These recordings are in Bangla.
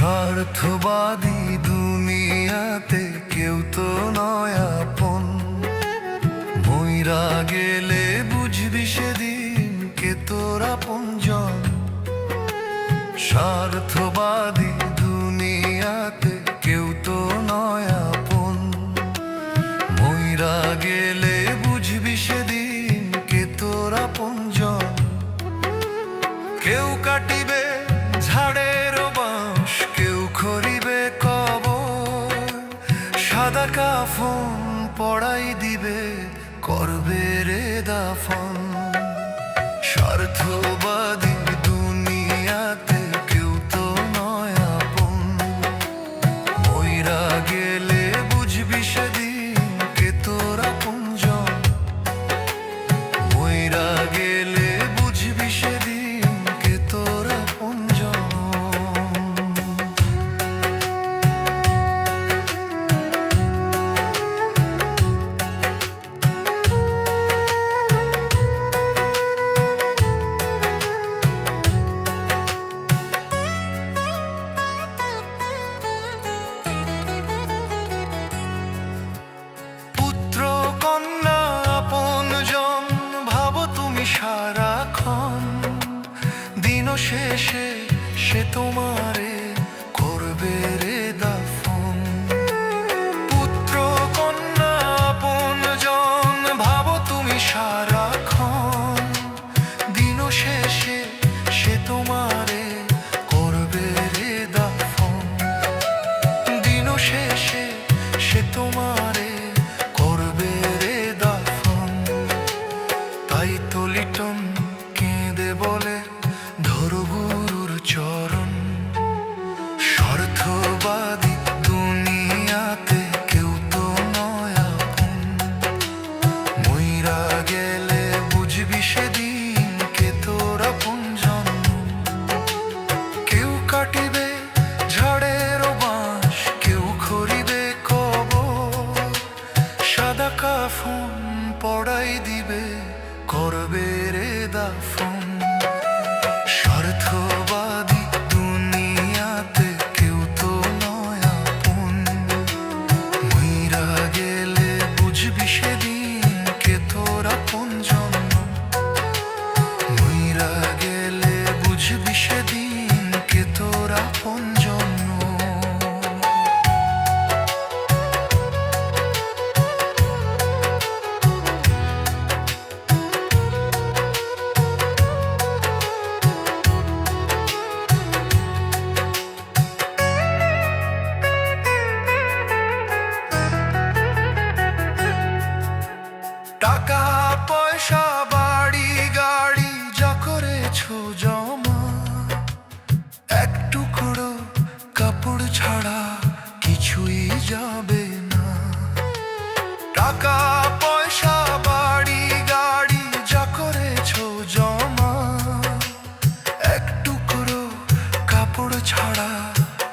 স্বার্থবাদী দুনিয়াতে কেউ তো নয় আপন। মইরা গেলে বুঝবি সেদিন কে তোর আপনজন। স্বার্থবাদী দুনিয়াতে কেউ তো নয় আপন। মইরা গেলে বুঝবি সেদিন কে তোর আপনজন। কেউ কাটিবে ঝাড়ের বাঁশ, কেউ খড়িবে কবর। সাদা কাফন পড়াই দিবে, করবে রে দাফন। স্বার্থবাদী দুনিয়াতে কেউ তো নয় আপন। মইরা গেলে বুঝবি সেদিন কে তোর আপনজন। মইরা গেলে বুঝবি সেদিন কে তোর আপনজন। সারাক্ষণ দিন শেষে সে তোমারে করবে রে দাফন। পুত্র কন্যা আপনজন ভাবো তুমি সারাক্ষণ। দিন শেষে সে তোমারে করবে রে দাফন। দিন শেষে সে তোমারে করবে রে দাফন। তাই তো লিটন কেঁদে বলে ধরো গুরুর চরণ। স্বার্থবাদী দুনিয়াতে কেউ তো নয় আপন। মইরা গেলে বুঝবি সেদিন কে তোর আপনজন। কেউ কাটিবে ঝাড়ের বাঁশ, কেউ খড়িবে কবর। সাদা কাফন পড়াই দিবে, করবে রে দাফন। স্বার্থবাদী দুনিয়াতে কেউ তো নয় আপন। মইরা গেলে বুঝবি সেদিন কে তোর আপনজন। মইরা গেলে বুঝবি সেদিন কে তোর আপনজন। টাকা পয়সা বাড়ি গাড়ি যা করেছো জমা, এক টুকরো কাপড় ছাড়া কিছুই যাবে না। টাকা পয়সা বাড়ি গাড়ি যা করেছো জমা, এক টুকরো কাপড় ছাড়া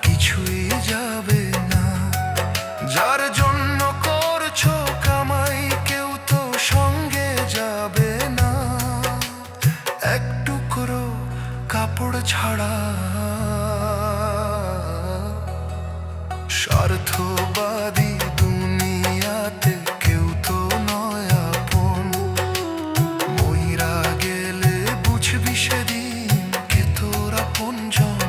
কিছুই যাবে না। যার জন্য করছো কামাই কেউ তো সঙ্গে যাবে না। এক টুকরো কাপড় ছাড়া। স্বার্থবাদী দুনিয়াতে কেউ তো নয় আপন। মইরা গেলে বুঝবি সেদিন কে তোর আপনজন।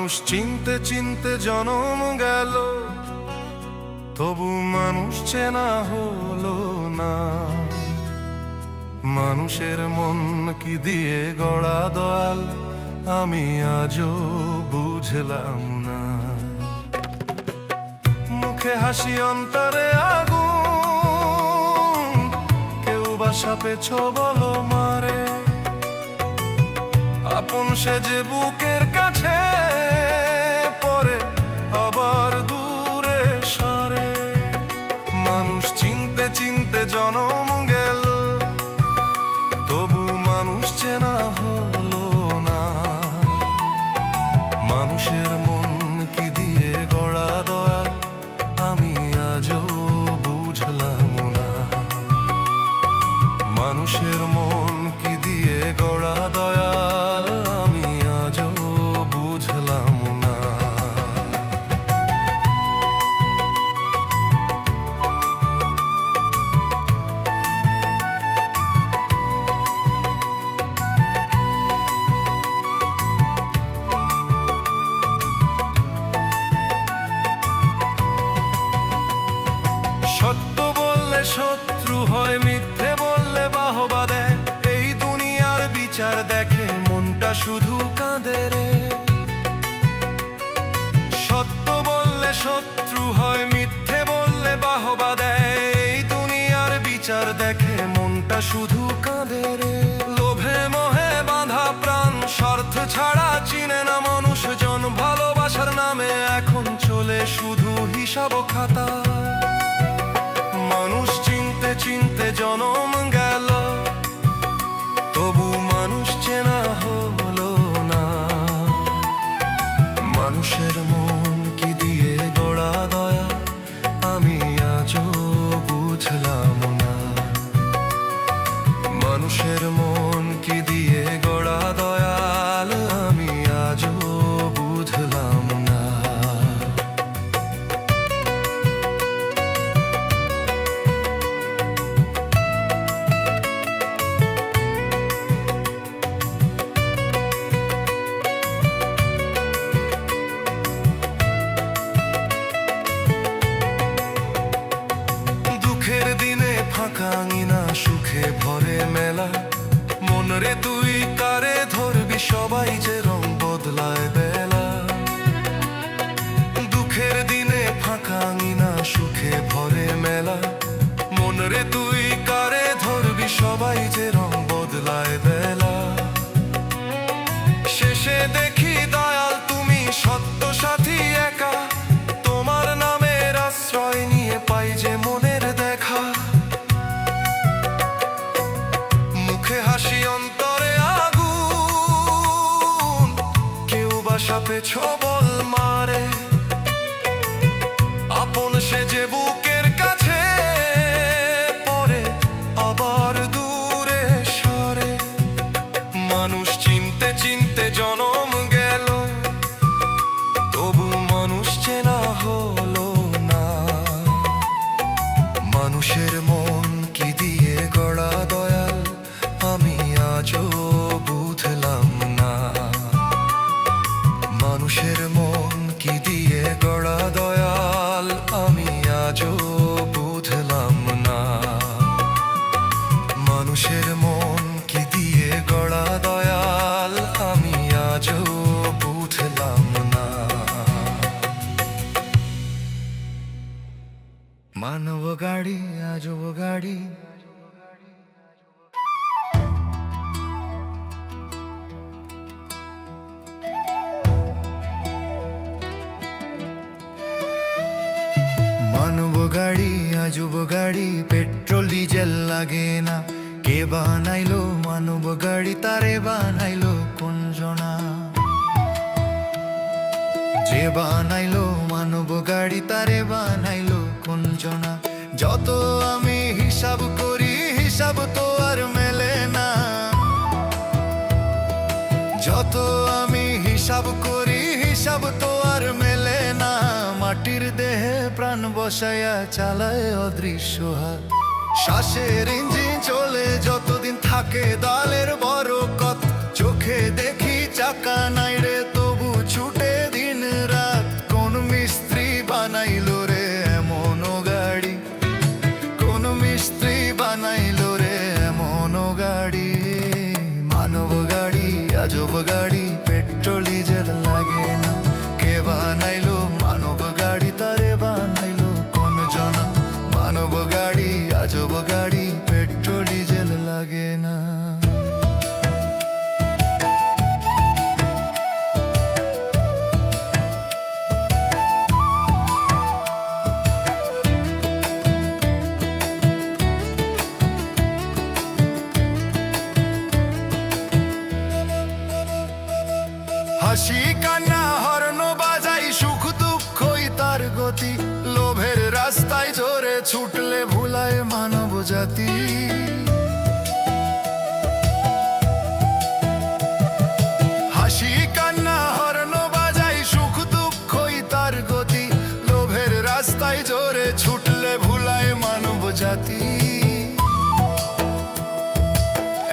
মানুষ চিনতে চিনতে জনম গেল, তবু মানুষ চেনা হলো না। মানুষের মন কি দিয়ে গড়া দয়াল, আমি আজও বুঝলাম না। মুখে হাসি অন্তরে আগুন, কেউ বা সাপে ছোবল মারে। আপন সে যে বুকের কাছে পরে আবার দূরে সরে। মানুষ চিনতে চিনতে জনম গেল, তবু মানুষ চেনা হলো না। মানুষের মন কি দিয়ে গড়া দয়াল, আমি আজও বুঝলাম না। মানুষের মন কি দিয়ে গড়া দয়াল, আমি আজও বুঝলাম না। সত্য বললে শত্রু হয়, মিথ্যে বললে বাহবা দেয়। এই দুনিয়ার বিচার দেখে মনটা শুধু কাঁদে রে। সত্য বললে শত্রু হয়, মিথ্যে বললে বাহবা দেয়। এই দুনিয়ার বিচার দেখে মনটা শুধু কাঁদে রে। লোভে মোহে বাঁধা প্রাণ স্বার্থ ছাড়া চিনে না মানুষজন। ভালোবাসার নামে এখন চলে শুধু হিসাব খাতা। মানুষ চিনতে চিনতে জনম গেল, তবু মানুষ চেনা হলো না। মানুষের মন কি দিয়ে গড়া দয়া, আমি আজও বুঝলাম না। মানুষের মন কি দিয়ে গড়া দয়াল, আমি আজও বুঝলাম না। দুঃখের দিনে ফাঁকা আঙিনা, সুখে ভরে মেলা। মন রে তুই কারে ধরবি, সবাই যে রং বদলায় বেলা। দুঃখের দিনে ফাঁকা আঙিনা, সুখে ভরে মেলা। মন রে তুই কারে ধরবি, সবাই যে রং বদলায় বেলা। শেষে দেখি দয়াল তুমি সত্য সাথী একা। তোমার নামের আশ্রয় নিয়ে পাই যে মনের দেখা। মুখে হাসি অন্তরে আগুন, কেউ বা সাপে ছোবল মারে। আপন সে যে বুকের কাছে পরে আবার দূরে সরে। মানুষ চিনতে চিনতে জনম গেল, তবু মানুষ চেনা হলো না। মানুষের মন কি দিয়ে গড়া দয়াল, আমি আজও বুঝলাম না। মানুষের মন কি দিয়ে গড়া দয়াল, আমি আজও বুঝলাম না। মানুষের মন কি দিয়ে গড়া দয়াল, আমি আজও বুঝলাম না। মানব গাড়ি আজব গাড়ি, মানব গাড়ি আজব গাড়ি, পেট্রোল ডিজেল লাগে না। কে বানাইলো মানব গাড়ি, তারে বানাইলো কোন জনা। যে বানাইলো মানব গাড়ি, তারে বানাইলো কোন জনা। যত আমি হিসাব করি, হিসাব তো আর মেলে না। যত আমি হিসাব করি, হিসাব তো আর মেলে না। মাটির দেহে প্রাণ বসায়া চালায় অদৃশ্য হাত। শ্বাসের ইঞ্জিন চলে যতদিন থাকে দালের বড় কত। চোখে দেখি চাকা নাই রে, তবু ছুটে হাসি কান্না হর্ন বাজাই সুখ দুঃখই তার গতি লোভের রাস্তায় জোরে ছুটলে ভুলায় মানব জাতি হাসি কান্না হর্ন বাজাই সুখ দুঃখই তার গতি লোভের রাস্তায় জোরে ছুটলে ভুলায় মানব জাতি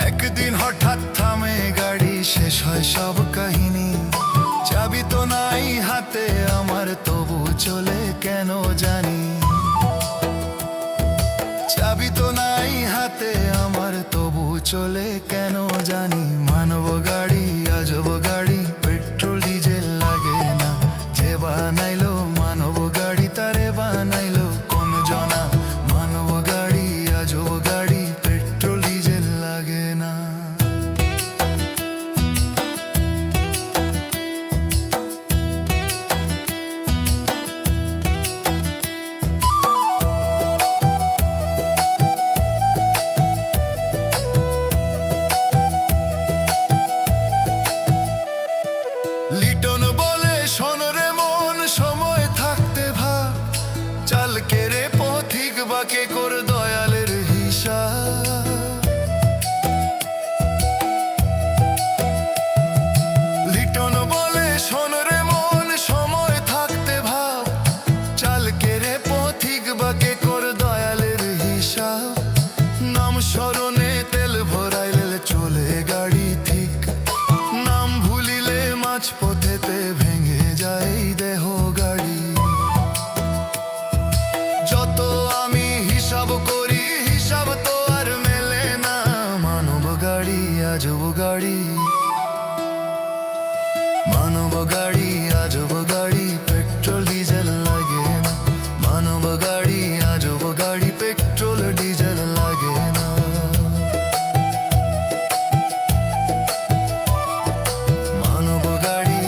একদিন হঠাৎ থামে গাড়ি শেষ হয় সব কাহিনী চাবি তো নাই হাতে আমার তবু চলে কেন জানি চাবি তো নাই হাতে আমার তবু চলে কেন জানি মানব গাড়ি আজব গাড়ি পেট্রোল ডিজেল লাগে না যে বানাইলো মানব গাড়ি তারে বানাইলো কোন জনা মানব গাড়ি আজব গাড়ি পেট্রোল ডিজেল লাগে না লিটন বলে শোন রে মন সময় থাকতে ভাব চাল কেরে পথিক বাকে কর দয়ালের হিসাব লিটন বলে শোন রে মন সময় থাকতে ভাব চাল কেরে পথিক বাকে কর দয়ালের হিসাব নাম স্মরণে তেল ভরাইলে চলে গাড়ি ঠিক নাম ভুলিলে মাঝ পথেতে ভেঙে যায় দেহ গাড়ি যত আমি হিসাব করি হিসাব তো আর মেলে না মানব গাড়ি আজব গাড়ি মানব গাড়ি আজব গাড়ি পেট্রোল ডিজেল লাগে না মানব গাড়ি আজব গাড়ি পেট্রোল ডিজেল লাগে না মানব গাড়ি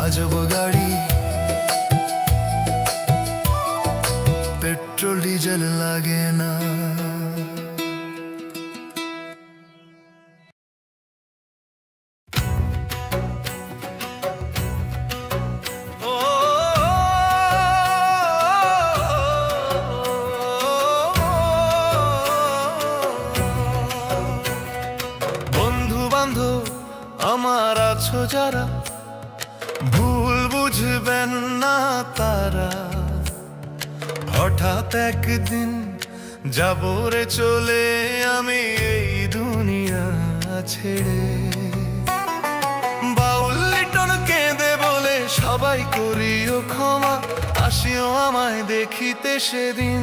আজব গাড়ি পেট্রোল ডিজেল লাগে না বন্ধু বান্ধব আমার আছো যারা ভুল বুঝবেন না তারা হঠাৎ একদিন যাব রে চলে আমি এই দুনিয়া ছেড়ে বাউল লিটন কেঁদে বলে সবাই করিও ক্ষমা আসিও আমায় দেখিতে সেদিন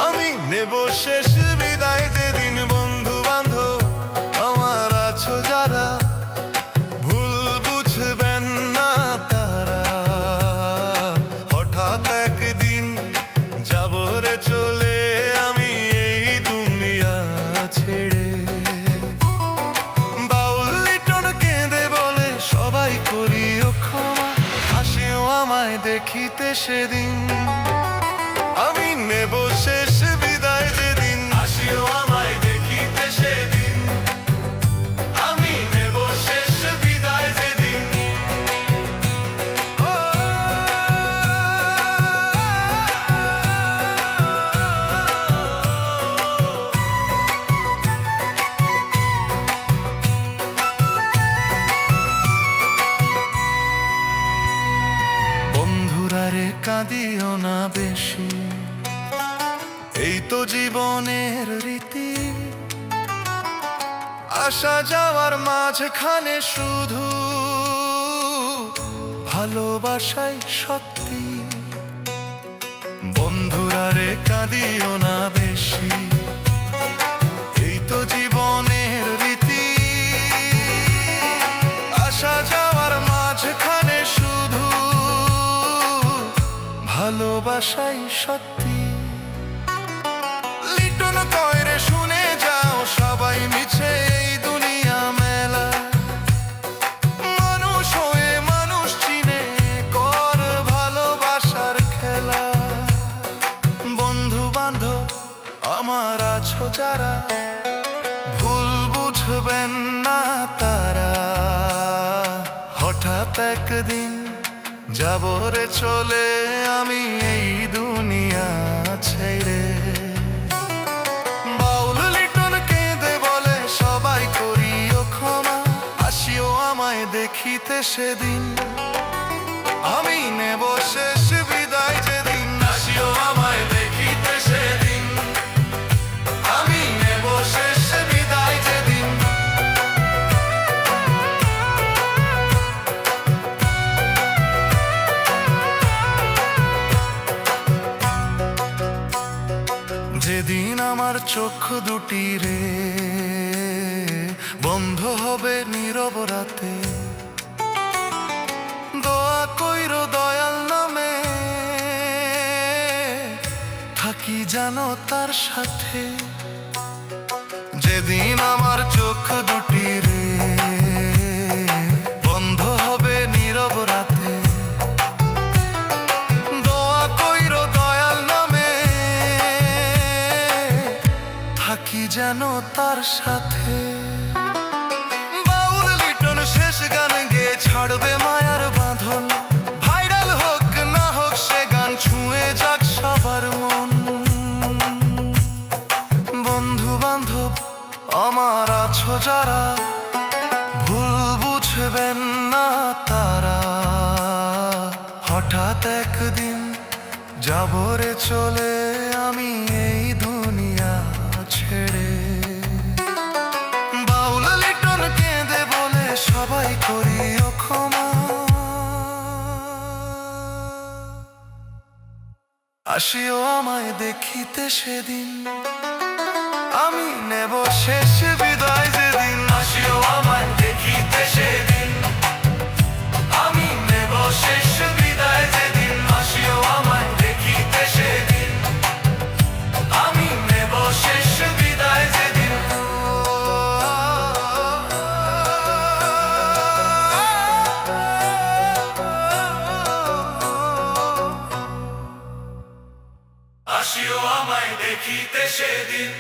আমি নেব শেষ বিদায় যেদিন বন্ধু বান্ধব আমার আছো যারা ভুল বুঝবেন না তারা হঠাৎ একদিন যাব রে চলে আমি এই দুনিয়া ছেড়ে বাউল লিটন কেঁদে বলে সবাই করিও ক্ষমা আসিও আমায় দেখিতে সেদিন আমি নেব শেষ বিদায় যেদিন আসিও আমায় দেখিতে সেদিন আমি নেব শেষ বিদায় যেদিন বন্ধুরা রে কাঁদিও না বেশি এই তো জীবনের রীতি আসা যাওয়ার মাঝখানে শুধু ভালোবাসাই সত্যি বন্ধুরা রে কাঁদিও না বেশি এই তো জীবনের রীতি আসা যাওয়ার মাঝখানে শুধু ভালোবাসাই সত্যি লিটন কয়রে শুনে যাও সবাই মিছে এই দুনিয়া মেলা মানুষ হয়ে মানুষ চিনে কর ভালোবাসার খেলা বন্ধু বান্ধব আমার আছো যারা ভুল বুঝবেন একদিন যাব রে চলে আমি এই দুনিয়া ছেড়ে। বাউল লিটন কেঁদে বলে সবাই করিও ক্ষমা, আসিও আমায় দেখিতে সেদিন, আমি নেব শেষ বিদায় যেদিন। আসিও আমায় দেখিতে সেদিন, আমি নেব শেষ বিদায় যেদিন। যেদিন আমার চোখ দুটি রে বন্ধ হবে নীরব রাতে, দোয়া কইরো দয়াল নামে থাকি জানো তার সাথে। যেদিন আমার চোখ দুটি রে বন্ধ হবে নীরব রাতে, দোয়া কইরো দয়াল নামে থাকি যেন তার সাথে। বাউল লিটন শেষ গান গেয়ে ছাড়বে মায়ার বাঁধন, ভাইরাল হোক না হোক সে গান ছুঁয়ে যাক সবার মন। বন্ধু বান্ধব আমার আছো যারা, ভুল বুঝবেন না তারা, হঠাৎ একদিন যাব রে চলে আমি এই দুনিয়া ছেড়ে। বাউল লিটন কেঁদে বলে সবাই করিও ক্ষমা, আসিও আমায় দেখিতে সেদিন, আমি নেব শেষ বিদায় যেদিন। আসিও আমায় দেখিতে সেদিন, আমি নেব শেষ বিদায় যেদিন। আসিও আমায় দেখিতে সেদিন, আমি নেব শেষ বিদায় যেদিন। আসিও আমায় দেখিতে সেদিন,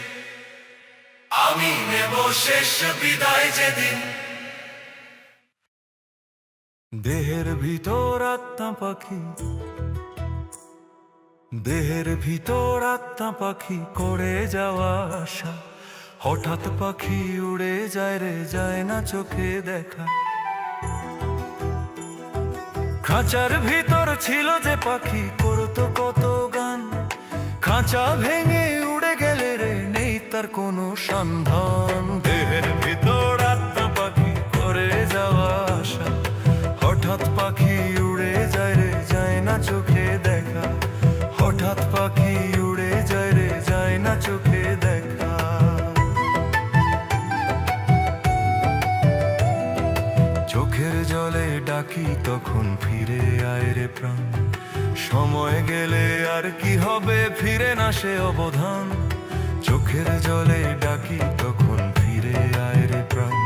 আমি নেব শেষ বিদায় যেদিন। দেহের ভিতর আত্মা পাখি, দেহের ভিতর আত্মা পাখি করে যাওয়া আশা, হঠাৎ পাখি উড়ে যায় রে যায় না চোখে দেখা। খাঁচার ভিতর ছিল যে পাখি করতো কত গান, খাঁচা ভেঙে উড়ে গেলে রে নেই তার কোনো সন্ধান। দেহের ভিতর আত্মা পাখি করে যাওয়া আশা, হঠাৎ পাখি উড়ে যায় রে যায় না চোখে দেখা। হঠাৎ পাখি উড়ে যায় রে যায় না চোখে দেখা। চোখের জলে ডাকি তখন ফিরে আয় রে প্রাণ, সময় গেলে আর কি হবে ফিরে না সে অবধান। চোখের জলে ডাকি তখন ফিরে আয় রে প্রাণ,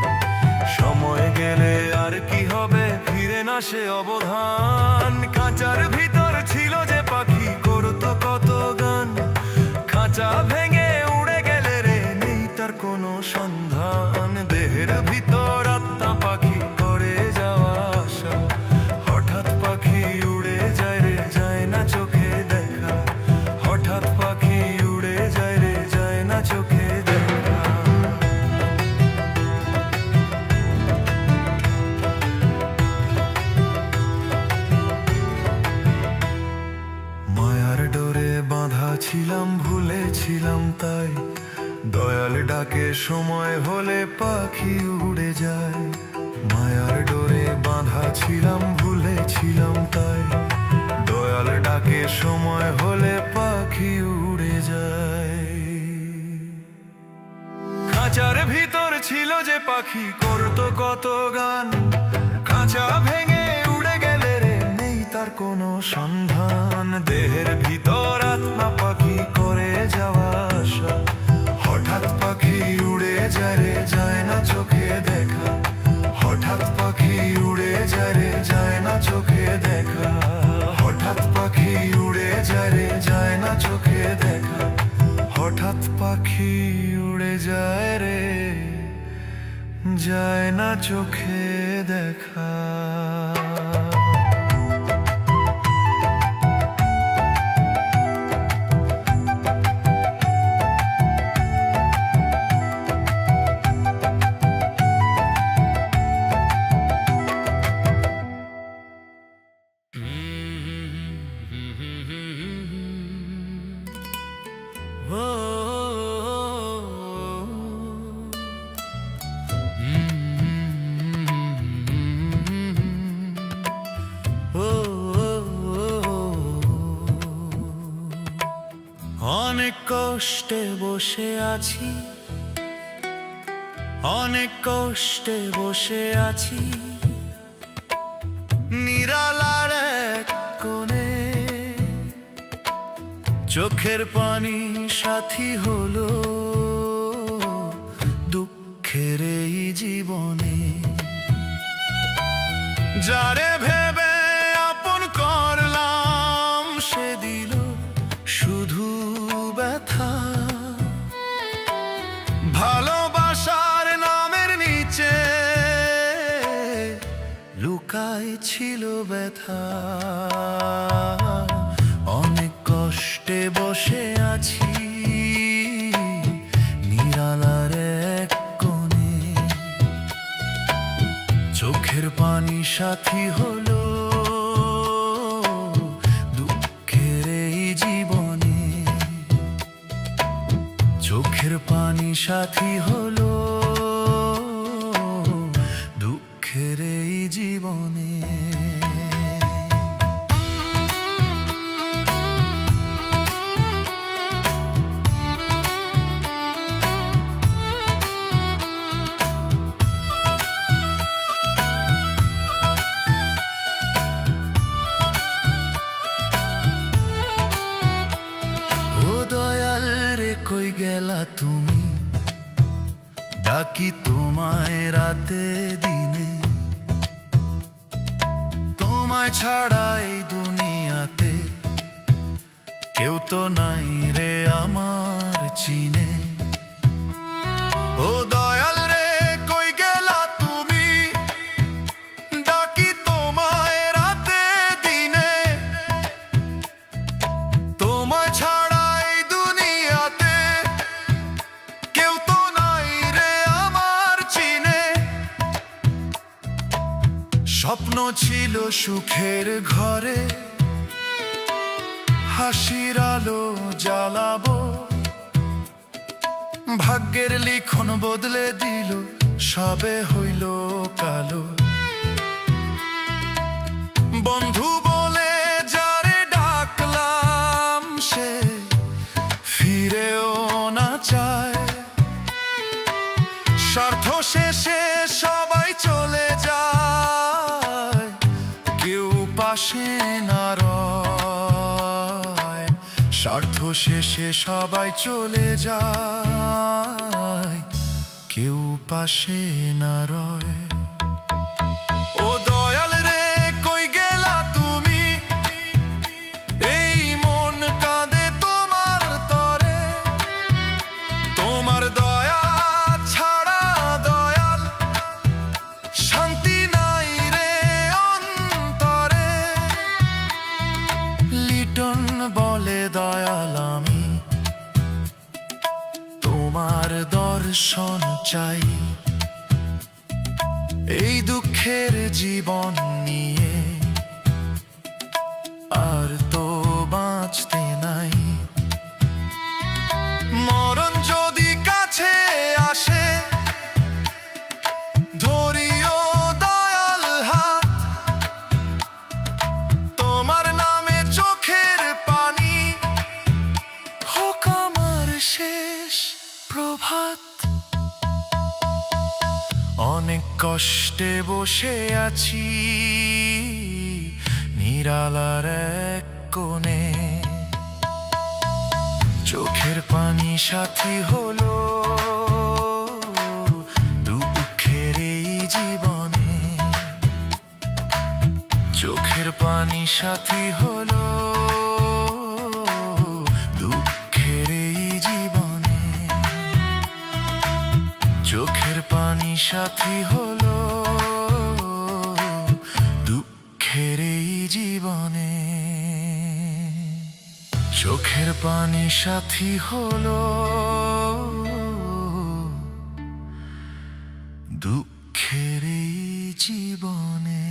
সময় গেলে আর কি হবে ফিরে না সে অবধান। খাঁচার ভিতর ছিল যে পাখি করতো কত গান, খাঁচা ভেঙে উড়ে গেলে রে নেই তার কোনো সন্ধান। দেহের ভিতর আত্মা পাখি করে যাওয়া আশা, হঠাৎ পাখি উড়ে যায় রে যায় না চোখে দেখা। হঠাৎ পাখি উড়ে যায় রে যায় না চোখে দেখা। মায়ার ডোরে বাঁধা ছিলাম ভুলেছিলাম তাই, দয়াল ডাকে সময় হলে পাখি উড়ে যায়। মায়ার ডোরে বাঁধা ছিলাম ভুলেছিলাম তাই, দয়াল ডাকে সময় হলে পাখি উড়ে যায়। খাঁচার ভিতর ছিল যে পাখি করতো কত গান, খাঁচা ভেঙে উড়ে গেলে রে নেই তার কোনো সন্ধান। দেহের ভিতর আত্মা পাখি করে যাওয়া আশা, হঠাৎ পাখি উড়ে যায় রে যায় না চোখে দেখা। হঠাৎ পাখি উড়ে যায় রে যায় না চোখে দেখা। হঠাৎ পাখি উড়ে যায় রে যায় না চোখে দেখা। হঠাৎ পাখি উড়ে যায় রে যায় না চোখে দেখা। অনেক কষ্টে বসে আছি, অনেক কষ্টে বসে আছি নিরালার এক কোণে। চোখের পানি সাথী হলো দুঃখের এই জীবনে। যারে ভেবে আপন করলাম সে দিল শুধু ব্যথা। ভালোবাসার নামের নিচে লুকায় ছিল ব্যথা। অনেক কষ্টে বসে আছি নিরালার এক কোণে। চোখের পানি সাথী হলো দুঃখের এই জীবনে। চোখের পানি সাথী হলো দুঃখের এই জীবনে। কই গেলা তুমি, ডাকি তোমায় রাতে দিনে। তোমায় ছাড়া এই দুনিয়াতে কেউ তো নাই রে আমার চিনে। ও দয়াল রে কই গেলা তুমি, ডাকি তোমায় রাতে দিনে। তোমায় ছাড়া স্বপ্ন ছিল সুখের ঘরে, হাসির আলো জ্বালাবো। ভাগ্যের লিখন বদলে দিল, সবে হইল কালো। বন্ধু বলে যারে ডাকলাম সে ফিরেও না চায়। স্বার্থ শেষে সবাই চলে যায়, কেউ পাশে না রয়। স্বার্থ শেষে সবাই চলে যায়, কেউ পাশে না রয়। ও দয়াল রে কই গেলা তুমি, এই মন কাঁদে তোমার তরে। তোমার দয়া ছাড়া দয়াল শান্তি নাই রে অন্তরে। লিটন বলে দয়াল আমি তোমার দর্শন চাই। এই দুঃখের জীবন নিয়ে আর তো বাঁচতে নাই। মরণ যদি কাছে আসে ধরিও দয়াল হাত। তোমার নামে চোখের পানি হোক আমার শেষ প্রভাত। অনেক কষ্টে বসে আছি নিরালার এক কোণে। চোখের পানি সাথী হলো দুঃখের এই জীবনে। চোখের পানি সাথী হলো দুঃখের এই জীবনে। চোখের পানি সাথী হলো দুঃখের এই জীবনে। চোখের পানি সাথী হলো দুঃখের এই জীবনে।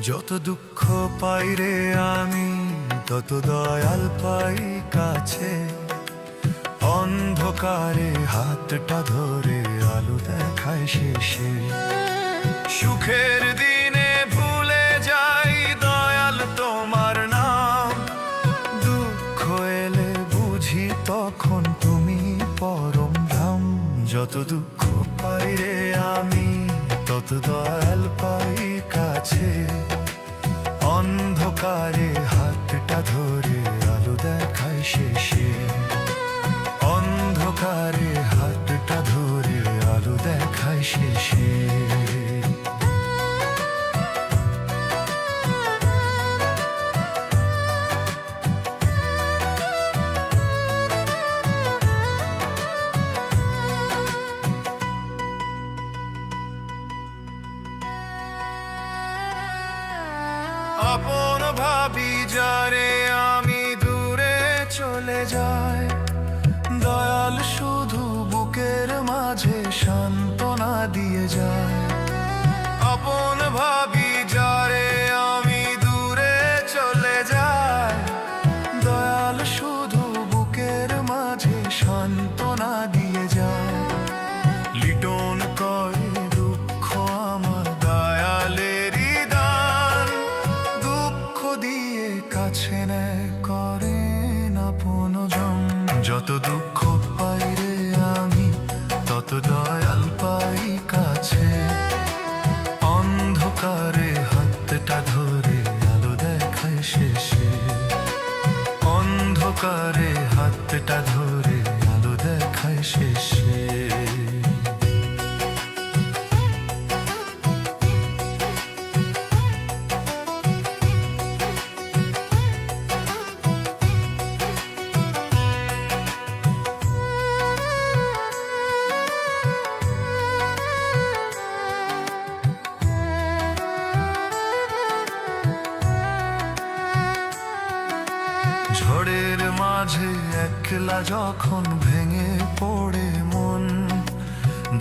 যত দুঃখ পাই রে আমি তত দয়াল পাই কাছে, অন্ধকারে হাতটা ধরে আলো দেখায় শেষে। সুখের দিনে ভুলে যাই দয়াল তোমার নাম, দুঃখ এলে বুঝি তখন তুমি পরম ধাম। যত দুঃখ পাই রে আমি তত দয়াল পাই কাছে, অন্ধকারে হাতটা ধরে আলো দেখায় শেষে। অন্ধকারে হাতটা ধরে আলো দেখায় শেষে। আপন ভাবি যারে আমি দূরে চলে যাই, দয়াল শুধু বুকের মাঝে সান্ত্বনা দিয়ে যায়। আপন ভাবি যারে আমি দূরে চলে যাই, দয়াল শুধু বুকের মাঝে সান্ত্বনা দিয়ে যায়। লিটন করে দুঃখ আমার দয়ালেরই দান, দুঃখ দিয়ে কাছে নেয় করেন আপন জন। যত দুঃখ পাই রে আমি তত দয়াল পাই কাছে, অন্ধকারে হাতটা ধরে আলো দেখায় শেষে। অন্ধকারে হাতটা ধরে আলো দেখায় শেষে। ঝড়ের মাঝে একলা যখন ভেঙে পড়ে মন,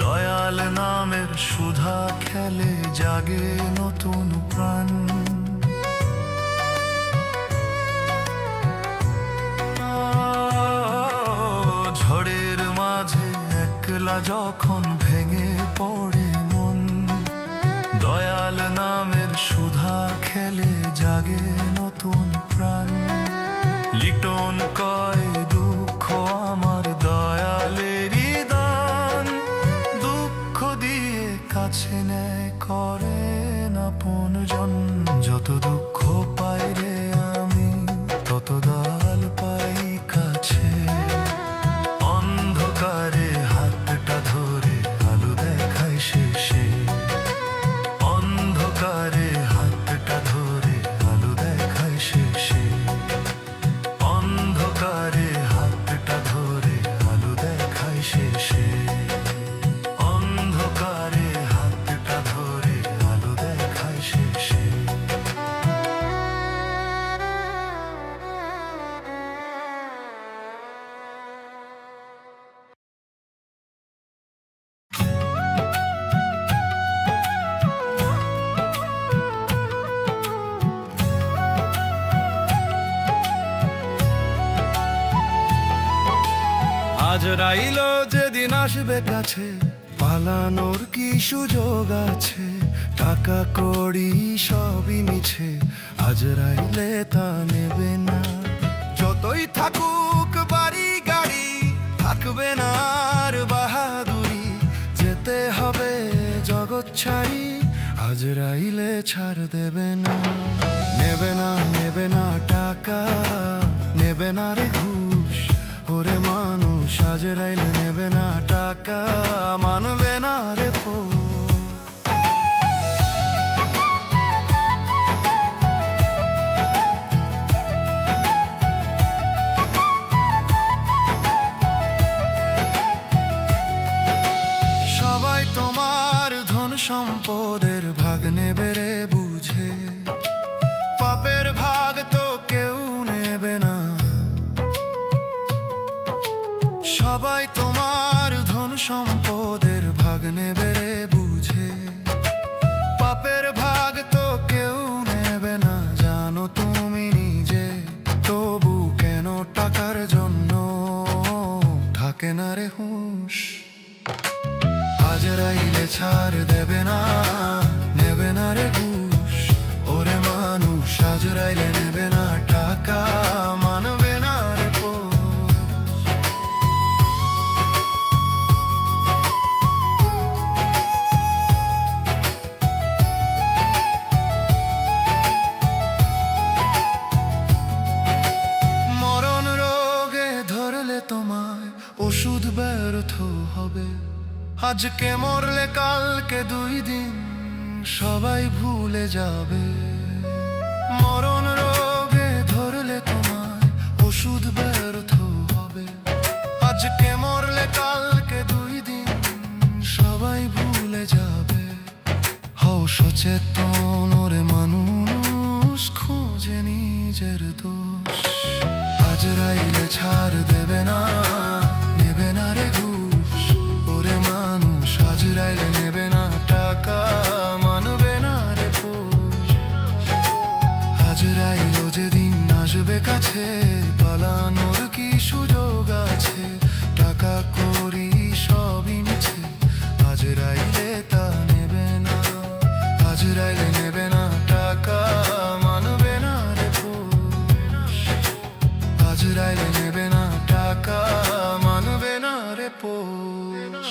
দয়াল নামের সুধা খেলে জাগে নতুন প্রাণ। ঝড়ের মাঝে একলা যখন ভেঙে পড়ে মন, দয়াল নামের সুধা খেলে জাগে নতুন প্রাণ। লিটন কয় দুঃখ আমার দয়ালেরই দান, দুঃখ দিয়ে কাছে নেয় করেন আপন জন। যত দুঃখ পাই রে আমি তত দয়াল পাই কাছে, অন্ধকারে হাতটা ধরে আলো দেখায় শেষে। অন্ধকারে হাতটা ধরে আলো দেখায় শেষে। অন্ধকারে হাতটা ধরে আলো দেখায় শেষে। অন্ধকারে হাতটা ধরে আলো দেখায় শেষে। আজরাইল যেদিন আসবে কাছে, পালানোর কি সুযোগ আছে? টাকা কড়ি সবই মিছে, আজরাইলে তা নেবে না। যতই থাকুক বাড়ি গাড়ি, থাকবে না আর বাহাদুরি। যেতে হবে জগৎ ছাড়ি, আজরাইলে ছাড় দেবে না। নেবে না, নেবে না টাকা, নেবে না রে ঘুষ। ওরে মানুষ আজরাইল নেবে না টাকা, মানবে না রে পো। সবাই তোমার ধন সম্পদের ভাগ নেবে রে বুঝে, পাপের ভাগ তো কেউ নেবে না। সবাই তোমার ধন সম্পদের ভাগ নেবে রে বুঝে, পাপের ভাগ তো কেউ নেবে ওষুধ ব্যর্থ হবে। আজকে মরলে কালকে 2 দিন সবাই ভুলে যাবে। মরণ রোগে ধরলে তোমায় ওষুধ ব্যর্থ হবে। আজকে মরলে কালকে 2 দিন সবাই ভুলে যাবে। হও সচেতন ওরে মানুষ, খোঁজে নিজের দোষ। আজরাইলে ছাড় দেবে না, নেবে না রে ঘুষ। ওরে মানুষ আজরাইলে নেবে না টাকা, মানবে না রে পোষ। আজরাইলো যেদিন আসবে কাছে, পালানোর কি সুযোগ আছে? টাকা করি সবই মিছে, আজরাইলে তা নেবে না। আজরাইলে নেবে না টাকা, মানবে না রে পোষ। আজরাইলে নেবে না টাকা, মানবে না রে পোষ।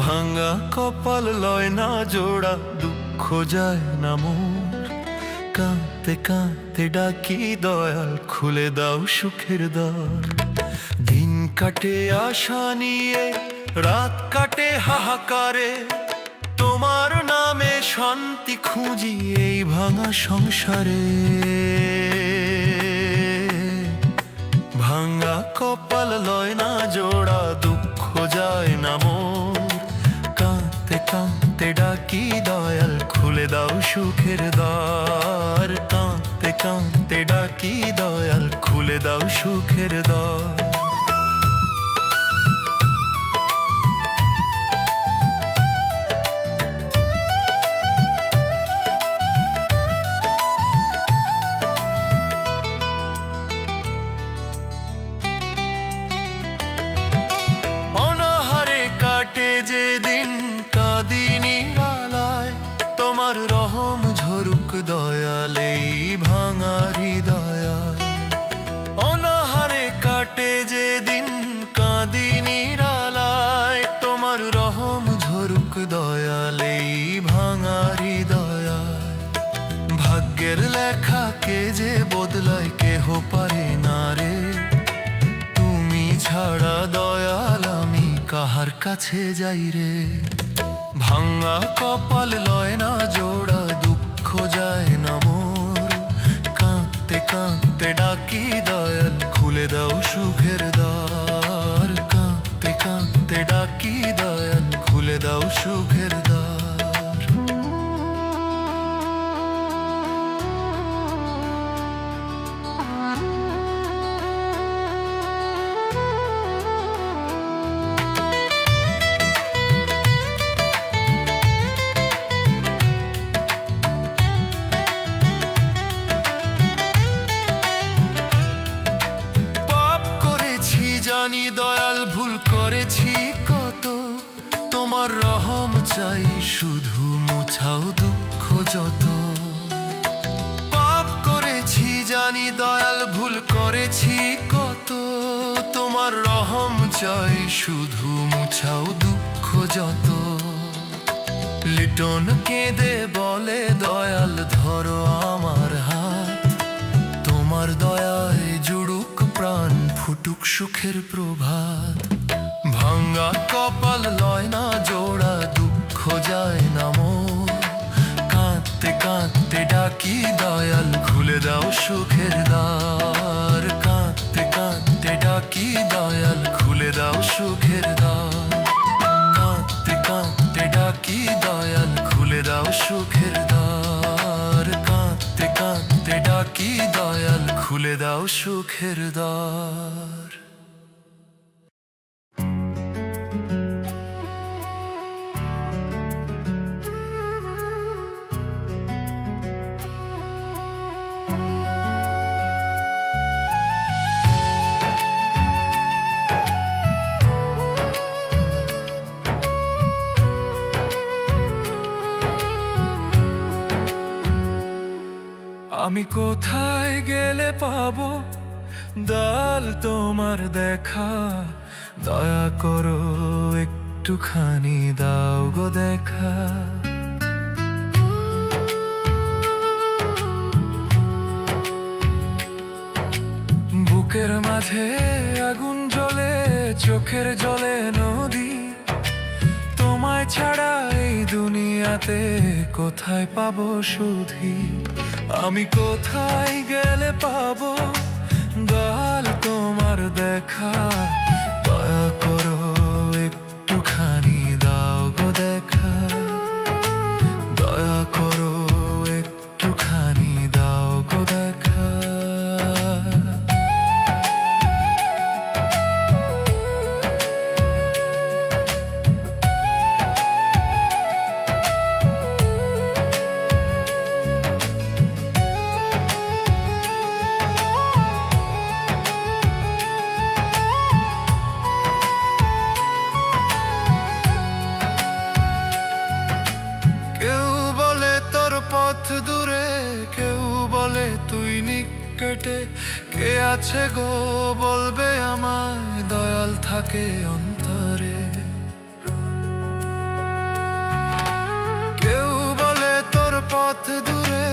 ভাঙা কপাল লয় না জোড়া, দুঃখ যায় না মোর। কাঁদতে কাঁদতে ডাকি দয়াল, খুলে দাও সুখের দ্বার। দিন কাটে আশা নিয়ে, রাত কাটে হাহাকারে। তোমার নামে শান্তি খুঁজি এই ভাঙা সংসারে। ভাঙা কপাল লয় না জোড়া, দুঃখ যায় না মোর। কাঁদতে কাঁদতে ডাকি দয়াল, খুলে দাও সুখের দ্বার। কাঁদতে কাঁদতে ডাকি দয়াল, খুলে দাও সুখের দ্বার। যে দিন কাঁদিনি আলায়, তোমার রহম ঝরুক দয়ালে ভাঙা হৃদয়ায়। অনাহারে কাটে যে দিন কাঁদিনি আলায়, তোমার রহম ঝরুক দয়ালে ভাঙা হৃদয়ায়। ভাগ্যের লেখাকে যে বদলায় কেহ পারে না রে। তুমি ছাড়া দয়াল আমি কাহার কাছে যাই রে। ভাঙা কপাল লয় না জোড়া, দুঃখ যায় না মোর। কাঁদতে কাঁদতে ডাকি দয়াল, খুলে দাও সুখের দ্বার। কাঁদতে কাঁদতে ডাকি দয়াল, খুলে দাও সুখের দ্বার। জানি দয়াল ভুল করেছি কত, তোমার রহম চাই শুধু, মুছাও দুঃখ যত। পাপ করেছি জানি দয়াল ভুল করেছি কত, তোমার রহম চাই শুধু, মুছাও দুঃখ যত। লিটন কেঁদে বলে দয়াল ধরো আমার হাত। তোমার দয়ায় জুড়ুক প্রাণ, ফুটুক সুখের প্রভাত। ভাঙা কপাল লয় না জোড়া, দুঃখ যায় না মোর। কাঁদতে কাঁদতে ডাকি দয়াল, খুলে দাও সুখের দ্বার। কাঁদতে কাঁদতে ডাকি দয়াল, খুলে দাও সুখের দ্বার। কাঁদতে কাঁদতে ডাকি দয়াল, খুলে দাও সুখের দ্বার। কাঁদতে কাঁদতে ডাকি দয়াল, খুলে দাও সুখের দ্বার। আমি কোথায় গেলে পাবো দয়াল তোমার দেখা? দয়া করো একটুখানি দাও গো দেখা। বুকের মাঝে আগুন জ্বলে, চোখের জলে নদী, তোমায় ছাড়া এই দুনিয়াতে কোথায় পাবো সুধী? আমি কোথায় গেলে পাবো দয়াল তোমার দেখা? দয়া করো একটুখানি দাও গো দেখা। দয়া করো একটুখানি দাও গো দেখা। পথ দূরে, কেউ বলে তুই নিকটে, কে আছে গো বলবে আমায়? দয়াল থাকে অন্তরে। কেউ বলে তোর পথ দূরে,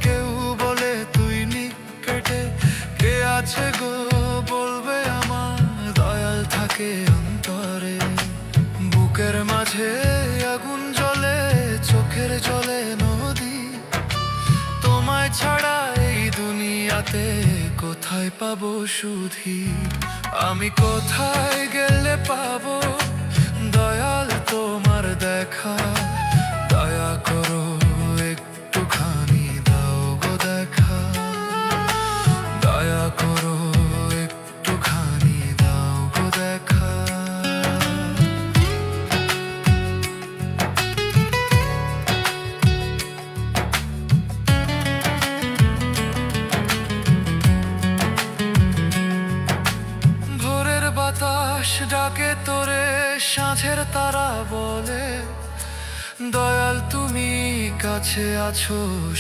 কেউ বলে তুই নিকটে, কে আছে গো বলবে আমায়? দয়াল থাকে অন্তরে। বুকের মাঝে আগুন জ্বলে, চোখের জলে নদী, তোমায় ছাড়া এই দুনিয়াতে কোথায় পাবো সুধী? আমি কোথায় গেলে পাবো দয়াল তোমার দেখা? দয়া করো একটুখানি দাও গো দেখা। দয়া করো একটুখানি দাও গো দেখা। বাতাস ডাকে তোরে, সাঁঝের তারা বলে দয়াল তুমি কাছে আছো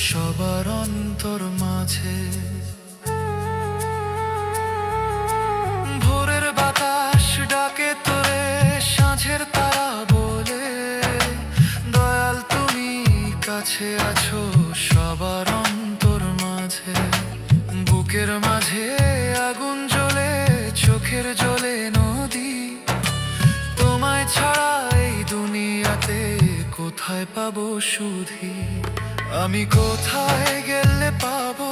সবার অন্তর মাঝে। ভোরের বাতাস ডাকে তোরে, সাঁঝের তারা বলে দয়াল তুমি কাছে আছো সবার অন্তর মাঝে। বুকের মাঝে আগুন জ্বলে, চোখের জলে নদী, তোমায় ছাড়া এই দুনিয়াতে কোথায় পাবো সুধী? আমি কোথায় গেলে পাবো